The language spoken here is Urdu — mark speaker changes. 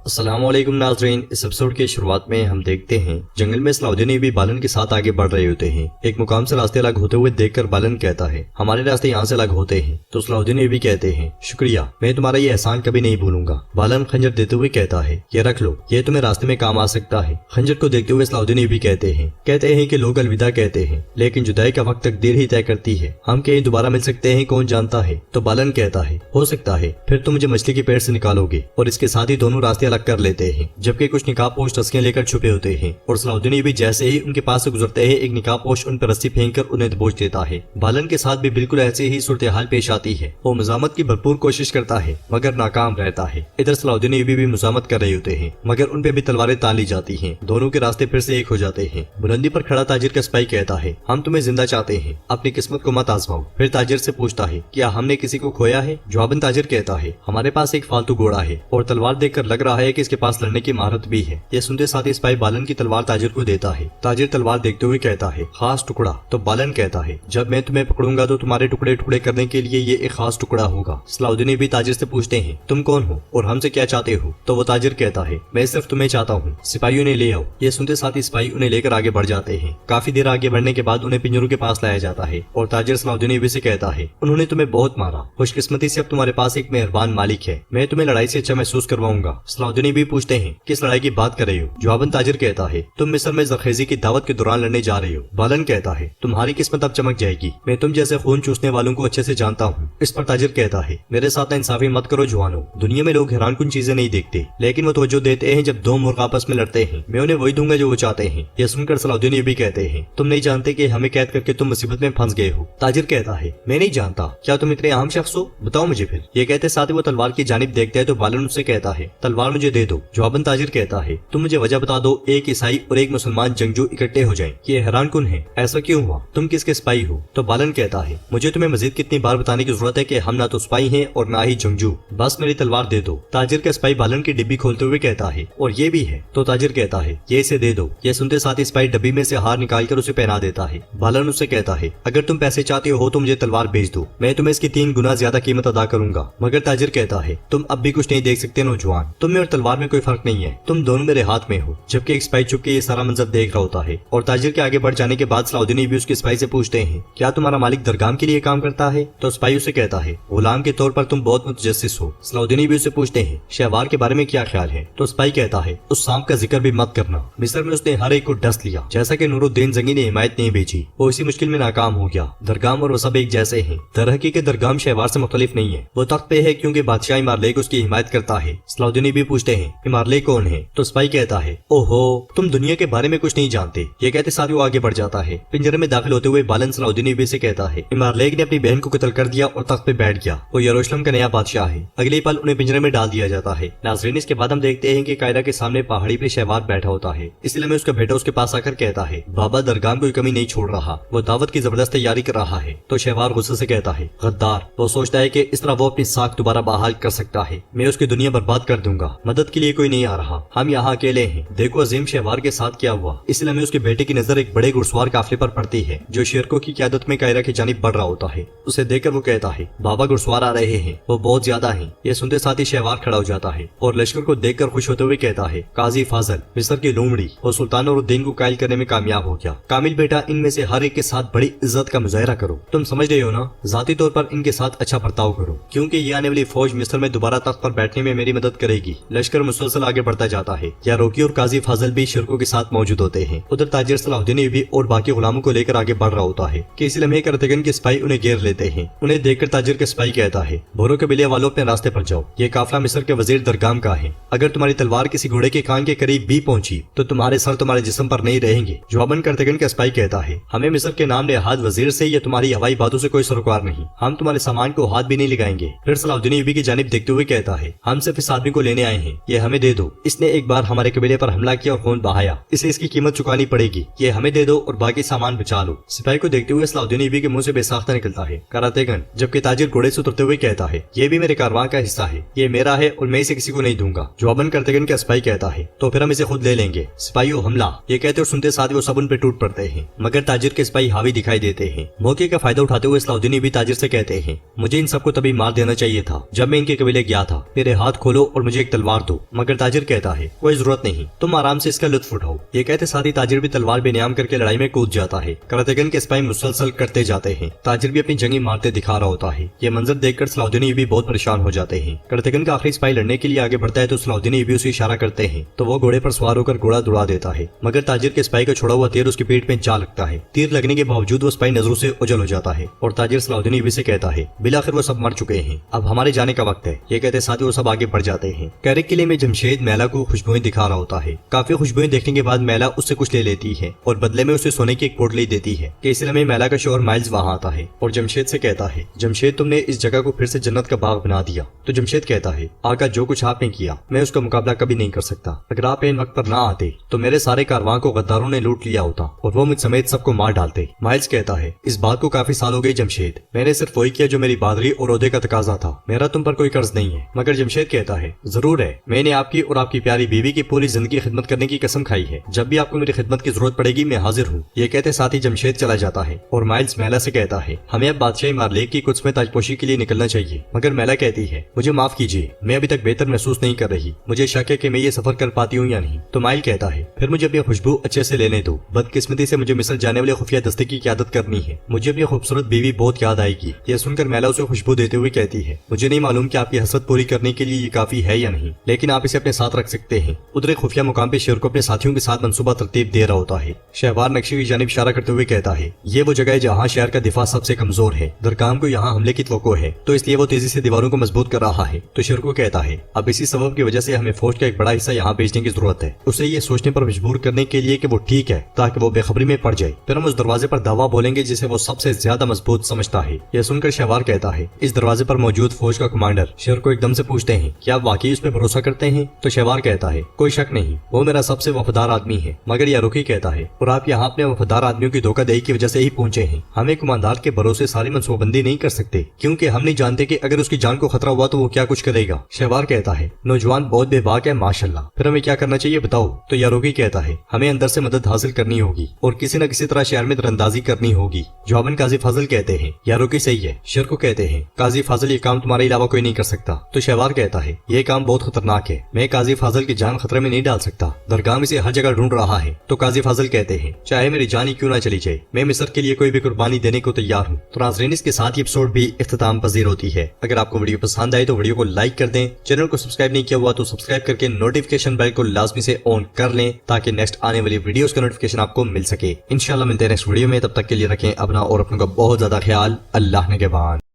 Speaker 1: السلام علیکم ناظرین، اس ایپیسوڈ کے شروعات میں ہم دیکھتے ہیں جنگل میں صلاح الدین ایوبی بالن کے ساتھ آگے بڑھ رہے ہوتے ہیں۔ ایک مقام سے راستے الگ ہوتے ہوئے دیکھ کر بالن کہتا ہے ہمارے راستے یہاں سے الگ ہوتے ہیں، تو صلاح الدین ایوبی کہتے ہیں شکریہ، میں تمہارا یہ احسان کبھی نہیں بھولوں گا۔ بالن خنجر دیتے ہوئے کہتا ہے یہ رکھ لو، یہ تمہیں راستے میں کام آ سکتا ہے۔ خنجر کو دیکھتے ہوئے صلاح الدین ایوبی کہتے ہیں کہ لوگ الوداع کہتے ہیں لیکن جدائی کا وقت تقدیر ہی طے کرتی ہے، ہم کہیں دوبارہ مل سکتے ہیں کون جانتا ہے۔ تو بالن کہتا ہے ہو سکتا ہے، پھر تم مجھے مچھلی کے پیڑ سے نکالو گے، اور اس کے ساتھ ہی دونوں راستے الگ کر لیتے ہیں، جبکہ کچھ نقاب پوش رسیاں لے کر چھپے ہوتے ہیں، اور صلاح الدین ایوبی جیسے ہی ان کے پاس سے گزرتے ہیں ایک نقاب پوش ان پر رسی پھینک کر انہیں دبوچ دیتا ہے۔ بالن کے ساتھ بھی بالکل ایسے ہی صورتحال پیش آتی ہے، وہ مزاحمت کی بھرپور کوشش کرتا ہے مگر ناکام رہتا ہے۔ ادھر صلاح الدین ایوبی بھی مزاحمت کر رہے ہوتے ہیں مگر ان پہ بھی تلواریں تان لی جاتی ہیں، دونوں کے راستے پھر سے ایک ہو جاتے ہیں۔ بلندی پر کھڑا تاجر کا سپاہی کہتا ہے ہم تمہیں زندہ چاہتے ہیں، اپنی قسمت کو مت آزماؤ۔ پھر تاجر سے پوچھتا ہے کیا ہم نے کسی کو کھویا ہے؟ جواباً تاجر کہتا ہے ہمارے پاس ایک فالتو گھوڑا ہے اور تلوار دیکھ کر لگ رہا ہے کہ اس کے پاس لڑنے کی مہارت بھی ہے۔ یہ سنتے ساتھ ہی سپاہی بالن کی تلوار تاجر کو دیتا ہے۔ تاجر تلوار دیکھتے ہوئے کہتا ہے خاص ٹکڑا۔ تو بالن کہتا ہے جب میں تمہیں پکڑوں گا تو تمہارے ٹکڑے ٹکڑے کرنے کے لیے یہ ایک خاص ٹکڑا ہوگا۔ صلاح الدین بھی تاجر سے پوچھتے ہیں تم کون ہو اور ہم سے کیا چاہتے ہو؟ تو وہ تاجر کہتا ہے میں صرف تمہیں چاہتا ہوں، سپاہیوں نے لے آؤ۔ یہ سنتے ساتھ ہی سپاہی انہیں لے کر آگے بڑھ جاتے ہیں۔ کافی دیر آگے بڑھنے کے بعد انہیں پنجروں کے پاس لایا جاتا ہے اور تاجر صلاح الدین سے کہتا ہے انہوں نے تمہیں بہت مارا، خوش قسمتی سے اب تمہارے پاس ایک مہربان مالک ہے، میں تمہیں لڑائی سے اچھا محسوس کرواؤں گا۔ صلاح الدین بھی پوچھتے ہیں کس لڑائی کی بات کر رہے ہو؟ جواباً تاجر کہتا ہے تم مصر میں زرخیزی کی دعوت کے دوران لڑنے جا رہے ہو۔ بالن کہتا ہے تمہاری قسمت اب چمک جائے گی، میں تم جیسے خون چوسنے والوں کو اچھے سے جانتا ہوں۔ اس پر تاجر کہتا ہے میرے ساتھ انصافی مت کرو جوانو، دنیا میں لوگ حیران کن چیزیں نہیں دیکھتے لیکن وہ توجہ دیتے ہیں جب دو مرغ آپس میں لڑتے ہیں، میں انہیں وہی دوں گا جو وہ چاہتے ہیں۔ یہ سن کر صلاح الدین یہ بھی کہتے ہیں تم نہیں جانتے کہ ہمیں قید کر کے تم مصیبت میں پھنس گئے ہو۔ تاجر کہتا ہے میں نہیں جانتا، کیا تم اتنے عام شخص ہو؟ بتاؤ مجھے پھر۔ یہ کہتے ساتھ ہی وہ تلوار کی جانب دیکھتا ہے تو بالن اس سے کہتا ہے تلوار مجھے دے دو۔ جواباً تاجر کہتا ہے تم مجھے وجہ بتا دو، ایک عیسائی اور ایک مسلمان جنگجو اکٹھے ہو جائیں، یہ حیران کن ہے، ایسا کیوں ہوا؟ تم کس کے سپاہی ہو؟ تو بالن کہتا ہے مجھے تمہیں مزید کتنی بار بتانے کی ضرورت ہے کہ ہم نہ تو سپاہی ہیں اور نہ ہی جنگجو، بس میری تلوار دے دو۔ تاجر کا سپاہی بالن کی ڈبی کھولتے ہوئے کہتا ہے اور یہ بھی ہے؟ تو تاجر کہتا ہے یہ اسے دے دو۔ یہ سنتے ساتھ ہی سپاہی ڈبی میں سے ہار نکال کر اسے پہنا دیتا ہے۔ بالن اسے کہتا ہے اگر تم پیسے چاہتے ہو تو مجھے تلوار بھیج دو، میں تمہیں اس کی 3 گنا زیادہ قیمت ادا کروں گا۔ مگر تاجر کہتا ہے تم اب بھی کچھ نہیں دیکھ سکتے نوجوان، تم میں اور تلوار میں کوئی فرق نہیں ہے، تم دونوں میرے ہاتھ میں ہو۔ جبکہ ایک سپاہی چھپ کے یہ سارا منظر دیکھ رہا ہوتا ہے اور تاجر کے آگے بڑھ جانے کے بعد صلاح الدین بھی اس کے سپاہی سے پوچھتے ہیں کیا تمہارا مالک درگام کے لیے کام کرتا ہے؟ تو سپاہی اسے کہتا ہے غلام کے طور پر تم بہت متجسس ہو۔ صلاح الدین بھی اسے پوچھتے ہیں شہوار کے بارے میں کیا خیال ہے؟ تو سپاہی کہتا ہے اس سانپ کا ذکر بھی مت کرنا، مصر میں اس نے ہر ایک کو ڈس لیا، جیسا کہ نور الدین زنگی نے حمایت نہیں بھیجی، وہ اسی مشکل میں ناکام ہو گیا۔ درگام اور وہ سب ایک جیسے ہیں، در حقیقت درگام شہوار سے مختلف نہیں ہے، وہ تخت پہ ہے کیونکہ بادشاہ امارلیک اس کی حمایت کرتا ہے۔ صلاح الدین بھی پوچھتے ہیں امارلیک کون ہے؟ تو سپاہی کہتا ہے اوہو تم دنیا کے بارے میں کچھ نہیں جانتے۔ یہ کہتے ساتھ وہ آگے بڑھ جاتا ہے۔ پنجرے میں داخل ہوتے ہوئے بالن صلاح الدین سے کہتا ہے امارلیک نے اپنی بہن کو قتل کر دیا اور تخت پہ بیٹھ گیا، وہ یروشلم کا نیا بادشاہ ہے۔ اگلے پل انہیں پنجرے میں ڈال دیا جاتا ہے۔ ناظرین اس کے بعد ہم دیکھتے ہیں کہ قائرہ کے سامنے پہاڑی پہ شہوار بیٹھا ہوتا ہے، اس لیے میں اس کا بیٹا اس کے پاس آ کر کہتا ہے بابا درگام کوئی کمی نہیں چھوڑ رہا، وہ دعوت کی زبردست تیاری کر رہا ہے۔ تو شہوار غصے سے کہتا ہے غدار، وہ سوچتا ہے کہ اس طرح وہ اپنی ساکھ دوبارہ بحال کر سکتا ہے، میں اس کی دنیا برباد کر دوں گا، مدد کے لیے کوئی نہیں آ رہا، ہم یہاں اکیلے ہیں، دیکھو عظیم شہوار کے ساتھ کیا ہوا۔ اس لیے میں اس کے بیٹے کی نظر ایک بڑے گھڑسوار قافلے پر پڑتی ہے جو شیرکو کی قیادت میں قائرہ کی جانب بڑھ رہا ہوتا ہے۔ اسے دیکھ کر وہ کہتا ہے بابا گھڑسوار آ رہے ہیں، وہ بہت زیادہ ہیں۔ یہ سنتے ساتھ ہی شہوار کھڑا ہو جاتا ہے اور لشکر کو دیکھ کر خوش ہوتے ہوئے کہتا ہے قاضی فاضل مصر کی لومڑی، وہ سلطان اور الدین کو قائل کرنے میں کامیاب ہو گیا۔ کامل بیٹا ان میں سے ہر ایک کے ساتھ بڑی عزت کا مظاہرہ کرو، تم سمجھ رہے ہو نا، ذاتی طور پر ان کے ساتھ اچھا برتاؤ کرو کیونکہ یہ آنے والی فوج مصر میں دوبارہ تخت پر بیٹھنے میں میری مدد کرے گی۔ لشکر مسلسل آگے بڑھتا جاتا ہے، یا روکی اور قاضی فاضل بھی شرکوں کے ساتھ موجود ہوتے ہیں۔ ادھر تاجر صلاح الدین بھی اور باقی غلاموں کو لے کر آگے بڑھ رہا ہوتا ہے کہ اسی لمحے کرتگن کے سپاہی انہیں گھیر لیتے ہیں۔ انہیں دیکھ کر تاجر کے سپاہی کہتا ہے بھورو قبیلے والوں اپنے راستے پر جاؤ، یہ قافلہ مصر کے وزیر درگام کا ہے، اگر تمہاری تلوار کسی گھوڑے کے کان کے قریب بھی پہنچی تو تمہارے سر تمہارے جسم پر نہیں رہیں گے۔ جواباً کرتگن کا سپاہی کہتا ہے ہمیں مصر کے نام نہاد وزیر سے یا تمہاری ہوائی باتوں سے کوئی سروکار نہیں، ہم تمہارے سامان کو ہاتھ بھی نہیں لگائیں گے۔ پھر صلاح الدین کی جانب دیکھتے ہوئے کہتا ہے ہم صرف اس آدمی کو لینے آئے ہیں، یہ ہمیں دے دو، اس نے ایک بار ہمارے قبیلے پر حملہ کیا اور خون بہایا، اسے اس کی قیمت چکانی پڑے گی، یہ ہمیں دے دو اور باقی سامان بچا لو۔ سپاہی کو دیکھتے ہوئے صلاح الدین کے منہ سے بے ساختہ نکلتا ہے کراتےگن، جبکہ تاجر گھوڑے سے اترتے ہوئے کہتا ہے یہ بھی میرے کارواں کا حصہ ہے، یہ میرا ہے اور میں اسے کسی کو نہیں دوں گا۔ جواباً کرتگن کا سپاہی کہتا ہے تو پھر ہم اسے خود لے لیں گے۔ سپاہیوں حملہ، یہ کہتے اور سنتے ساتھ وہ سب ان پہ ٹوٹ پڑتے ہیں مگر تاجر کے سپاہی حاوی دکھائی دیتے ہیں۔ موقع کا فائدہ اٹھاتے ہوئے صلاح الدین بھی تاجر سے کہتے ہیں مجھے ان سب کو تبھی مار دینا چاہیے تھا جب میں ان کے قبیلے گیا تھا، میرے ہاتھ کھولو اور مجھے ایک تلوار مار دو، مگر تاجر کہتا ہے کوئی ضرورت نہیں، تم آرام سے اس کا لطف اٹھاؤ۔ یہ کہتے ساتھ ہی تاجر بھی تلوار بے نیام کر کے لڑائی میں کود جاتا ہے۔ کرتگن کے سپاہی مسلسل کرتے جاتے ہیں، تاجر بھی اپنی جنگی مارتے دکھا رہا ہوتا ہے۔ یہ منظر دیکھ کر صلاح الدین ایوبی بہت پریشان ہو جاتے ہیں۔ کرتگن کا آخری سپاہی لڑنے کے لیے آگے بڑھتا ہے تو صلاح الدین ایوبی اسے اشارہ کرتے ہیں تو وہ گھوڑے پر سوار ہو کر گھوڑا دوڑا دیتا ہے، مگر تاجر کے سپاہی کا چھوڑا ہوا تیر اس کی پیٹ میں جا لگتا ہے۔ تیر لگنے کے باوجود وہ سپاہی نظروں سے اوجھل ہو جاتا ہے اور تاجر صلاح الدین ایوبی سے کہتا ہے بالآخر وہ سب مر چکے ہیں، اب ہمارے جانے کا وقت ہے۔ یہ کہتے ساتھ ہی وہ سب آگے بڑھ جاتے ہیں۔ کیرک قلعے میں جمشید میلا کو خوشبوئیں دکھا رہا ہوتا ہے۔ کافی خوشبوئیں دیکھنے کے بعد میلا اس سے کچھ لے لیتی ہے اور بدلے میں اسے سونے کی ایک پوٹلی دیتی ہے کہ اس لمحے میلا کا شوہر مائلز وہاں آتا ہے اور جمشید سے کہتا ہے جمشید تم نے اس جگہ کو پھر سے جنت کا باغ بنا دیا۔ تو جمشید کہتا ہے آقا جو کچھ آپ نے کیا میں اس کا مقابلہ کبھی نہیں کر سکتا، اگر آپ ان وقت پر نہ آتے تو میرے سارے کارواں کو غداروں نے لوٹ لیا ہوتا اور وہ مجھ سمیت سب کو مار ڈالتے۔ مائلز کہتا ہے اس بات کو کافی سال ہو گئی جمشید، میں نے صرف وہی کیا جو میری بہادری اور عہدے کا تقاضا تھا، میرا تم پر کوئی قرض نہیں ہے۔ مگر جمشید کہتا ہے ضرور ہے، میں نے آپ کی اور آپ کی پیاری بیوی کی پوری زندگی خدمت کرنے کی قسم کھائی ہے، جب بھی آپ کو میری خدمت کی ضرورت پڑے گی میں حاضر ہوں۔ یہ کہتے ساتھ ہی جمشید چلا جاتا ہے اور مائلز میلا سے کہتا ہے ہمیں اب بادشاہی مارلیک کی قدس میں تاج پوشی کے لیے نکلنا چاہیے۔ مگر میلا کہتی ہے مجھے معاف کیجیے، میں ابھی تک بہتر محسوس نہیں کر رہی، مجھے شک ہے کہ میں یہ سفر کر پاتی ہوں یا نہیں۔ تو مائل کہتا ہے پھر مجھے اپنی خوشبو اچھے سے لینے دو، بدقسمتی سے مجھے مصر جانے والے خفیہ دستے کی قیادت کرنی ہے، مجھے اپنی خوبصورت بیوی بہت یاد آئے گی۔ یہ سن کر میلا اسے خوشبو دیتے ہوئے کہتی ہے مجھے نہیں معلوم کہ آپ کی حسرت پوری کرنے کے لیے یہ کافی ہے یا نہیں، لیکن آپ اسے اپنے ساتھ رکھ سکتے ہیں۔ ادھر ایک خفیہ مقام پہ شیر کو اپنے ساتھیوں کے ساتھ منصوبہ ترتیب دے رہا ہوتا ہے۔ شہوار نقشے کی جانب اشارہ کرتے ہوئے کہتا ہے یہ وہ جگہ ہے جہاں شہر کا دفاع سب سے کمزور ہے، درکام کو یہاں حملے کی توقع ہے تو اس لیے وہ تیزی سے دیواروں کو مضبوط کر رہا ہے۔ تو شیر کو کہتا ہے اب اسی سبب کی وجہ سے ہمیں فوج کا ایک بڑا حصہ یہاں بھیجنے کی ضرورت ہے، اسے یہ سوچنے پر مجبور کرنے کے لیے کہ وہ ٹھیک ہے تاکہ وہ بے خبری میں پڑ جائے، پھر ہم اس دروازے پر دعویٰ بولیں گے جسے وہ سب سے زیادہ مضبوط سمجھتا ہے۔ یہ سن کر شہوار کہتا ہے اس دروازے پر موجود فوج کا کمانڈر شیر کو ایک دم سے پوچھتے ہیں کیا آپ واقعی اس پہ بھروسہ کرتے ہیں؟ تو شہوار کہتا ہے کوئی شک نہیں، وہ میرا سب سے وفادار آدمی ہے۔ مگر یاروکی کہتا ہے اور آپ یہاں اپنے وفادار آدمیوں کی دھوکہ دہی کی وجہ سے ہی پہنچے ہیں، ہمیں کماندار کے بھروسے ساری منصوبہ بندی نہیں کر سکتے کیونکہ ہم نہیں جانتے کہ اگر اس کی جان کو خطرہ ہوا تو وہ کیا کچھ کرے گا۔ شہوار کہتا ہے نوجوان بہت بے باک ہے ماشاءاللہ، پھر ہمیں کیا کرنا چاہیے بتاؤ؟ تو یاروکی کہتا ہے ہمیں اندر سے مدد حاصل کرنی ہوگی اور کسی نہ کسی طرح شہر میں تراندازی کرنی ہوگی۔ جواباً قاضی فاضل کہتے ہیں یاروکی صحیح ہے۔ شیر کو کہتے ہیں قاضی فاضل یہ کام تمہارے علاوہ کوئی نہیں کر سکتا۔ تو شہوار کہتا ہے یہ کام بہت خطرناک ہے، میں قاضی فاضل کی جان خطرے میں نہیں ڈال سکتا، درگام اسے ہر جگہ ڈھونڈ رہا ہے۔ تو قاضی فاضل کہتے ہیں چاہے میری جان ہی کیوں نہ چلی جائے، میں مصر کے لیے کوئی بھی قربانی دینے کو تیار ہوں۔ تو ناظرین اس کے ساتھ یہ ایپیسوڈ بھی اختتام پذیر ہوتی ہے۔ اگر آپ کو ویڈیو پسند آئے تو ویڈیو کو لائک کر دیں، چینل کو سبسکرائب نہیں کیا ہوا تو سبسکرائب کر کے نوٹیفیکیشن بیل کو لازمی سے آن کر لیں تاکہ نیکسٹ آنے والی ویڈیوز کا نوٹیفیکیشن آپ کو مل سکے۔ انشاءاللہ ملتے ہیں نیکسٹ ویڈیو میں، تب تک کے لیے رکھیں اپنا اور اپنوں کا بہت زیادہ خیال۔ اللہ نگہبان۔